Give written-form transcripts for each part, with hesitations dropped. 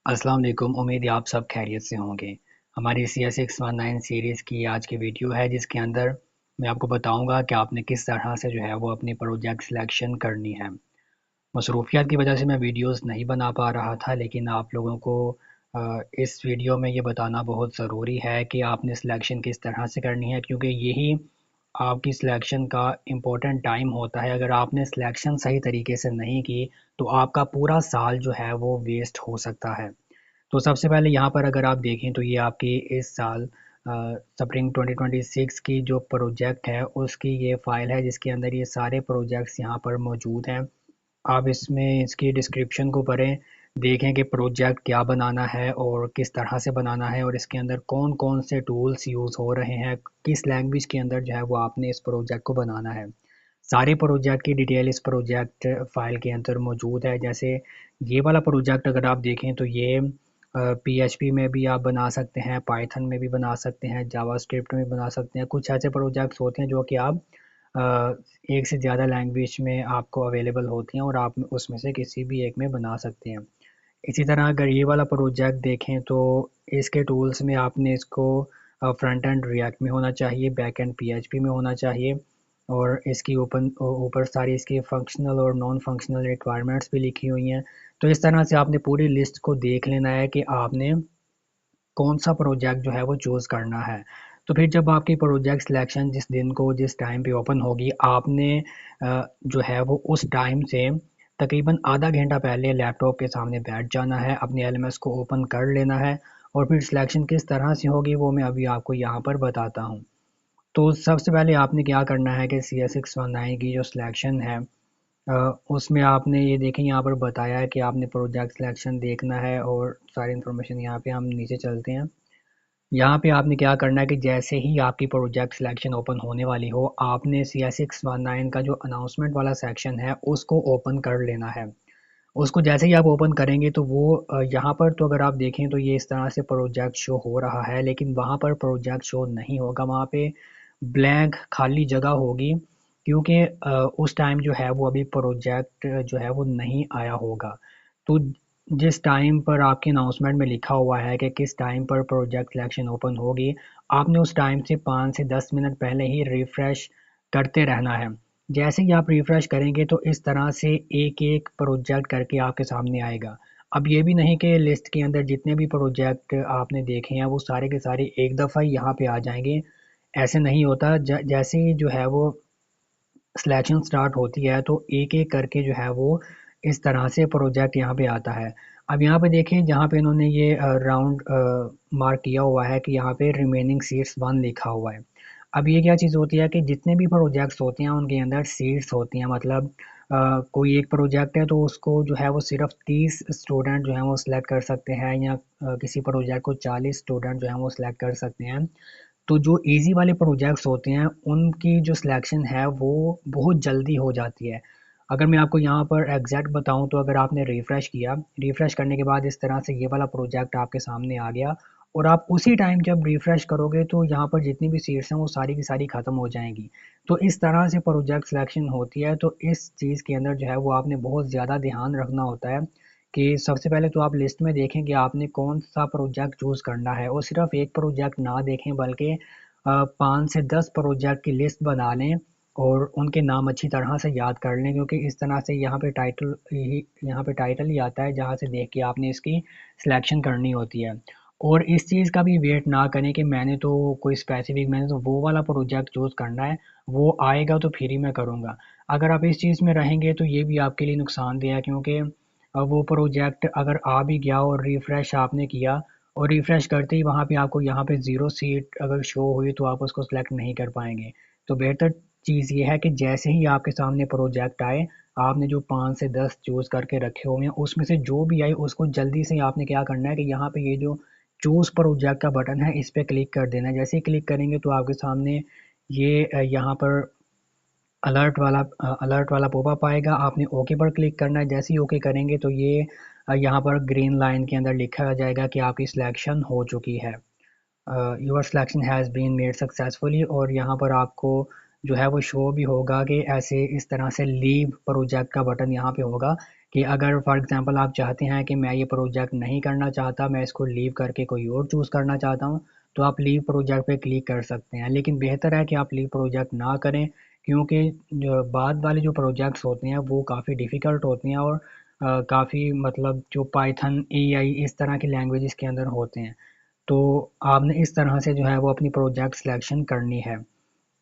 अस्सलाम वालेकुम। उम्मीद है आप सब खैरियत से होंगे। हमारी CS619 सीरीज़ की आज की वीडियो है जिसके अंदर मैं आपको बताऊंगा कि आपने किस तरह से जो है वो अपनी प्रोजेक्ट सिलेक्शन करनी है। मसरूफियत की वजह से मैं वीडियोस नहीं बना पा रहा था, लेकिन आप लोगों को इस वीडियो में ये बताना बहुत ज़रूरी है कि आपने सिलेक्शन किस तरह से करनी है, क्योंकि यही आपकी सिलेक्शन का इम्पोर्टेंट टाइम होता है। अगर आपने सिलेक्शन सही तरीके से नहीं की तो आपका पूरा साल जो है वो वेस्ट हो सकता है। तो सबसे पहले यहाँ पर अगर आप देखें तो ये आपकी इस साल स्प्रिंग 2026 की जो प्रोजेक्ट है उसकी ये फ़ाइल है जिसके अंदर ये सारे प्रोजेक्ट्स यहाँ पर मौजूद हैं। आप इसमें इसकी डिस्क्रिप्शन को पढ़ें, देखें कि प्रोजेक्ट क्या बनाना है और किस तरह से बनाना है और इसके अंदर कौन कौन से टूल्स यूज़ हो रहे हैं, किस लैंग्वेज के अंदर जो है वो आपने इस प्रोजेक्ट को बनाना है। सारे प्रोजेक्ट की डिटेल इस प्रोजेक्ट फ़ाइल के अंदर मौजूद है। जैसे ये वाला प्रोजेक्ट अगर आप देखें तो ये PHP में भी आप बना सकते हैं, पाइथन में भी बना सकते हैं, जावास्क्रिप्ट में भी बना सकते हैं। कुछ ऐसे प्रोजेक्ट्स होते हैं जो कि आप अ, एक से ज़्यादा लैंग्वेज में आपको अवेलेबल होती हैं और आप उसमें से किसी भी एक में बना सकते हैं। इसी तरह अगर ये वाला प्रोजेक्ट देखें तो इसके टूल्स में आपने इसको फ्रंट एंड रिएक्ट में होना चाहिए, बैक एंड PHP में होना चाहिए और इसकी ऊपर सारी इसकी फंक्शनल और नॉन फंक्शनल रिक्वायरमेंट्स भी लिखी हुई हैं। तो इस तरह से आपने पूरी लिस्ट को देख लेना है कि आपने कौन सा प्रोजेक्ट जो है वो चूज़ करना है। तो फिर जब आपकी प्रोजेक्ट सिलेक्शन जिस दिन को जिस टाइम पे ओपन होगी, आपने जो है वो उस टाइम से तकरीबन आधा घंटा पहले लैपटॉप के सामने बैठ जाना है, अपने LMS को ओपन कर लेना है और फिर सिलेक्शन किस तरह से होगी वो मैं अभी आपको यहाँ पर बताता हूँ। तो सबसे पहले आपने क्या करना है कि CS619 की जो सिलेक्शन है, उसमें आपने ये देखें यहाँ पर बताया है कि आपने प्रोजेक्ट सिलेक्शन देखना है और सारी इन्फॉर्मेशन यहाँ पे हम नीचे चलते हैं। यहाँ पे आपने क्या करना है कि जैसे ही आपकी प्रोजेक्ट सिलेक्शन ओपन होने वाली हो, आपने CS619 का जो अनाउंसमेंट वाला सेक्शन है उसको ओपन कर लेना है। उसको जैसे ही आप ओपन करेंगे तो वो यहाँ पर तो अगर आप देखें तो ये इस तरह से प्रोजेक्ट शो हो रहा है, लेकिन वहाँ पर प्रोजेक्ट शो नहीं होगा, वहाँ पे ब्लैंक खाली जगह होगी, क्योंकि उस टाइम जो है वो अभी प्रोजेक्ट जो है वो नहीं आया होगा। तो जिस टाइम पर आपके अनाउंसमेंट में लिखा हुआ है कि किस टाइम पर प्रोजेक्ट सिलेक्शन ओपन होगी, आपने उस टाइम से 5 से 10 मिनट पहले ही रिफ़्रेश करते रहना है। जैसे ही आप रिफ़्रेश करेंगे तो इस तरह से एक-एक प्रोजेक्ट करके आपके सामने आएगा। अब ये भी नहीं कि लिस्ट के अंदर जितने भी प्रोजेक्ट आपने देखे हैं वो सारे के सारे एक दफ़ा ही यहाँ पे आ जाएँगे, ऐसे नहीं होता। जैसे ही जो है वो सिलेक्शन स्टार्ट होती है तो एक-एक करके जो है वो इस तरह से प्रोजेक्ट यहाँ पे आता है। अब यहाँ पे देखें जहाँ पे इन्होंने ये राउंड मार्क किया हुआ है कि यहाँ पे रिमेनिंग सीट्स 1 लिखा हुआ है। अब ये क्या चीज़ होती है कि जितने भी प्रोजेक्ट्स होते हैं उनके अंदर सीट्स होती हैं, मतलब कोई एक प्रोजेक्ट है तो उसको जो है वो सिर्फ़ 30 स्टूडेंट जो हैं वो सिलेक्ट कर सकते हैं, या किसी प्रोजेक्ट को 40 स्टूडेंट जो हैं वो सिलेक्ट कर सकते हैं। तो जो ईज़ी वाले प्रोजेक्ट्स होते हैं उनकी जो सिलेक्शन है वो बहुत जल्दी हो जाती है। अगर मैं आपको यहाँ पर एग्ज़ैक्ट बताऊँ तो अगर आपने रिफ़्रेश करने के बाद इस तरह से ये वाला प्रोजेक्ट आपके सामने आ गया और आप उसी टाइम जब रिफ़्रेश करोगे तो यहाँ पर जितनी भी सीट्स हैं वो सारी की सारी ख़त्म हो जाएँगी। तो इस तरह से प्रोजेक्ट सिलेक्शन होती है, तो इस चीज़ के अंदर जो है वो आपने बहुत ज़्यादा ध्यान रखना होता है कि सबसे पहले तो आप लिस्ट में देखें कि आपने कौन-सा प्रोजेक्ट चूज़ करना है और सिर्फ़ एक प्रोजेक्ट ना देखें बल्कि 5 से 10 प्रोजेक्ट की लिस्ट बना लें और उनके नाम अच्छी तरह से याद कर लें, क्योंकि इस तरह से यहाँ पे टाइटल ही आता है जहाँ से देख के आपने इसकी सिलेक्शन करनी होती है। और इस चीज़ का भी वेट ना करें कि मैंने तो वो वाला प्रोजेक्ट चूज़ करना है, वो आएगा तो फिर ही मैं करूँगा। अगर आप इस चीज़ में रहेंगे तो ये भी आपके लिए नुकसानदेह है, क्योंकि वो प्रोजेक्ट अगर आ भी गया और रिफ़्रेश आपने किया और रिफ़्रेश करते ही वहाँ पे आपको यहाँ पे 0 सीट अगर शो हुई तो आप उसको सेलेक्ट नहीं कर पाएँगे। तो बेहतर चीज़ ये है कि जैसे ही आपके सामने प्रोजेक्ट आए, आपने जो 5 से 10 चूज़ करके रखे हुए हैं उसमें से जो भी आए उसको जल्दी से आपने क्या करना है कि यहाँ पे ये जो चूज़ प्रोजेक्ट का बटन है इस पे क्लिक कर देना है। जैसे ही क्लिक करेंगे तो आपके सामने ये यहाँ पर अलर्ट वाला पॉपअप आएगा, आपने ओके पर क्लिक करना है। जैसे ही ओके करेंगे तो ये यहाँ पर ग्रीन लाइन के अंदर लिखा आ जाएगा कि आपकी सिलेक्शन हो चुकी है। Your selection has been made successfully, और यहाँ पर आपको जो है वो शो भी होगा कि ऐसे इस तरह से लीव प्रोजेक्ट का बटन यहाँ पे होगा कि अगर फॉर एग्ज़ाम्पल आप चाहते हैं कि मैं ये प्रोजेक्ट नहीं करना चाहता, मैं इसको लीव करके कोई और चूज़ करना चाहता हूँ, तो आप लीव प्रोजेक्ट पे क्लिक कर सकते हैं। लेकिन बेहतर है कि आप लीव प्रोजेक्ट ना करें, क्योंकि जो बाद वाले जो प्रोजेक्ट्स होते हैं वो काफ़ी डिफ़िकल्ट होती हैं और काफ़ी मतलब जो पाइथन, एआई इस तरह की लैंग्वेजेस के अंदर होते हैं। तो आपने इस तरह से जो है वो अपनी प्रोजेक्ट सिलेक्शन करनी है।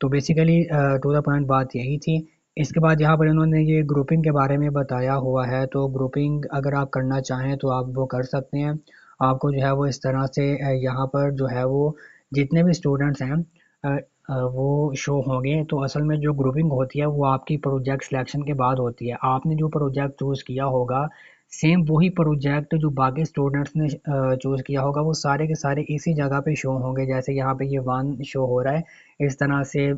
तो बेसिकली टू द पॉइंट बात यही थी। इसके बाद यहाँ पर इन्होंने ये ग्रुपिंग के बारे में बताया हुआ है, तो ग्रुपिंग अगर आप करना चाहें तो आप वो कर सकते हैं। आपको जो है वो इस तरह से यहाँ पर जो है वो जितने भी स्टूडेंट्स हैं वो शो होंगे। तो असल में जो ग्रुपिंग होती है वो आपकी प्रोजेक्ट सिलेक्शन के बाद होती है। आपने जो प्रोजेक्ट चूज़ किया होगा, सेम वही प्रोजेक्ट जो बाकी स्टूडेंट्स ने चूज़ किया होगा, वो सारे के सारे इसी जगह पे शो होंगे। जैसे यहाँ पे ये 1 शो हो रहा है, इस तरह से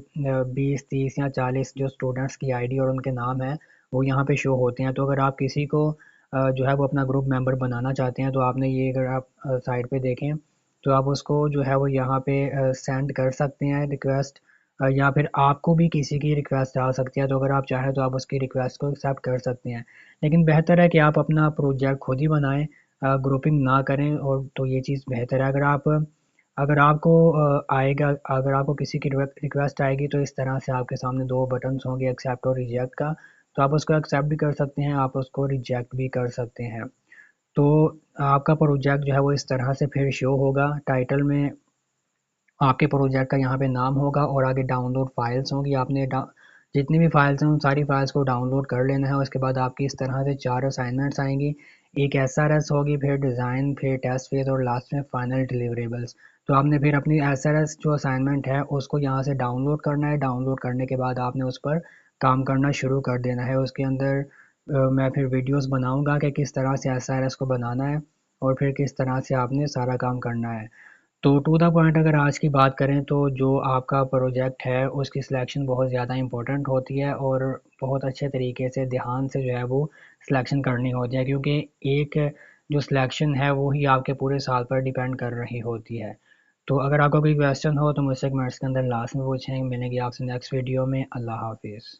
20, 30 या 40 जो स्टूडेंट्स की आईडी और उनके नाम हैं, वो यहाँ पे शो होते हैं। तो अगर आप किसी को जो है वो अपना ग्रुप मेंबर बनाना चाहते हैं, तो आपने ये अगर आप साइड पे देखें, तो आप उसको जो है वो यहाँ पे सेंड कर सकते हैं रिक्वेस्ट, या फिर आपको भी किसी की रिक्वेस्ट आ सकती है। तो अगर आप चाहें तो आप उसकी रिक्वेस्ट को एक्सेप्ट कर सकते हैं। लेकिन बेहतर है कि आप अपना प्रोजेक्ट खुद ही बनाएँ, ग्रुपिंग ना करें। और तो ये चीज़ बेहतर है। अगर आपको आएगा अगर आपको किसी की रिक्वेस्ट आएगी, तो इस तरह से आपके सामने 2 बटन्स होंगे, एक्सेप्ट और रिजेक्ट का। तो आप उसको एक्सेप्ट भी कर सकते हैं, आप उसको रिजेक्ट भी कर सकते हैं। तो आपका प्रोजेक्ट जो है वो इस तरह से फिर शो होगा। टाइटल में आपके प्रोजेक्ट का यहाँ पे नाम होगा और आगे डाउनलोड फाइल्स होंगी। आपने जितनी भी फाइल्स हैं उन सारी फाइल्स को डाउनलोड कर लेना है। उसके बाद आपकी इस तरह से 4 असाइनमेंट्स आएंगी। एक एसआरएस होगी, फिर डिज़ाइन, फिर टेस्ट फेज और लास्ट में फाइनल डिलीवरेबल्स। तो आपने फिर अपनी एसआरएस जो असाइनमेंट है उसको यहाँ से डाउनलोड करना है। डाउनलोड करने के बाद आपने उस पर काम करना शुरू कर देना है। उसके अंदर मैं फिर वीडियोस बनाऊंगा कि किस तरह से एसआरएस को बनाना है और फिर किस तरह से आपने सारा काम करना है। तो टू द पॉइंट अगर आज की बात करें, तो जो आपका प्रोजेक्ट है उसकी सिलेक्शन बहुत ज़्यादा इम्पोर्टेंट होती है और बहुत अच्छे तरीके से ध्यान से जो है वो सिलेक्शन करनी होती है, क्योंकि एक जो सिलेक्शन है वो ही आपके पूरे साल पर डिपेंड कर रही होती है। तो अगर आपका कोई क्वेश्चन हो तो मुझसे कमेंट्स के अंदर लास्ट में पूछें। मिलेंगे आपसे नेक्स्ट वीडियो में। अल्लाह हाफिज़।